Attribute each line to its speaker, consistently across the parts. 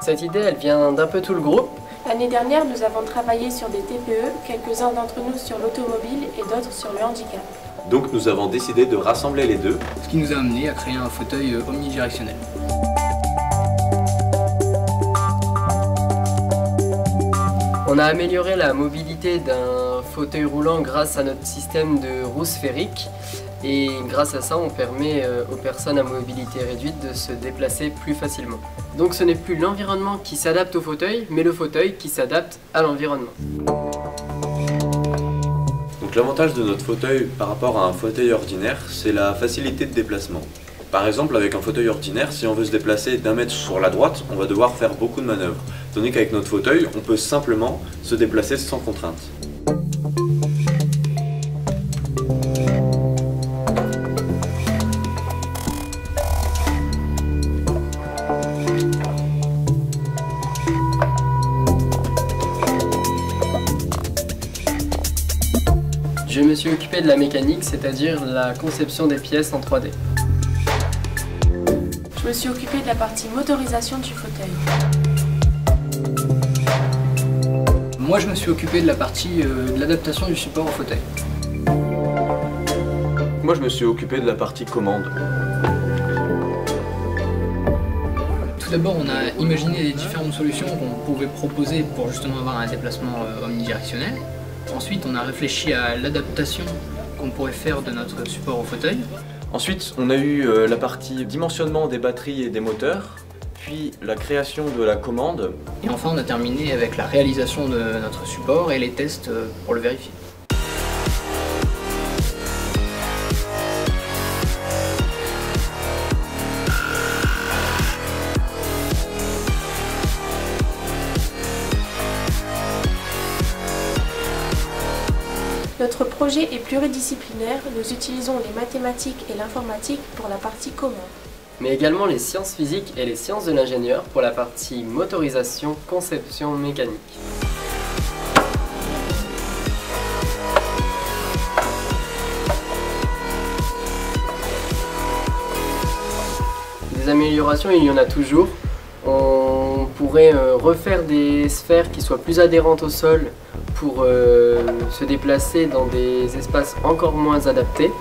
Speaker 1: Cette idée, elle vient d'un peu tout le groupe.
Speaker 2: L'année dernière, nous avons travaillé sur des TPE, quelques-uns d'entre nous sur l'automobile et d'autres sur le handicap.
Speaker 3: Donc nous avons décidé de rassembler les deux.
Speaker 4: Ce qui nous a amené à créer un fauteuil omnidirectionnel.
Speaker 1: On a amélioré la mobilité d'un fauteuil roulant grâce à notre système de roues sphériques. Et grâce à ça, on permet aux personnes à mobilité réduite de se déplacer plus facilement. Donc ce n'est plus l'environnement qui s'adapte au fauteuil, mais le fauteuil qui s'adapte à l'environnement.
Speaker 3: Donc l'avantage de notre fauteuil par rapport à un fauteuil ordinaire, c'est la facilité de déplacement. Par exemple, avec un fauteuil ordinaire, si on veut se déplacer d'1 mètre sur la droite, on va devoir faire beaucoup de manœuvres. Tandis qu'avec notre fauteuil, on peut simplement se déplacer sans contrainte.
Speaker 1: Je me suis occupé de la mécanique, c'est-à-dire la conception des pièces en 3D.
Speaker 2: Je me suis occupée de la partie motorisation du fauteuil.
Speaker 4: Moi, je me suis occupé de la partie de l'adaptation du support au fauteuil.
Speaker 3: Moi, je me suis occupé de la partie commande.
Speaker 4: Tout d'abord, on a imaginé les différentes solutions qu'on pouvait proposer pour justement avoir un déplacement omnidirectionnel. Ensuite, on a réfléchi à l'adaptation qu'on pourrait faire de notre support au fauteuil.
Speaker 3: Ensuite, on a eu la partie dimensionnement des batteries et des moteurs, puis la création de la commande.
Speaker 4: Et enfin, on a terminé avec la réalisation de notre support et les tests pour le vérifier.
Speaker 2: Notre projet est pluridisciplinaire, nous utilisons les mathématiques et l'informatique pour la partie commande.
Speaker 1: Mais également les sciences physiques et les sciences de l'ingénieur pour la partie motorisation, conception mécanique. Des améliorations, il y en a toujours. On pourrait refaire des sphères qui soient plus adhérentes au sol pour se déplacer dans des espaces encore moins adaptés.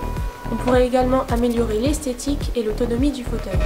Speaker 2: On pourrait également améliorer l'esthétique et l'autonomie du fauteuil.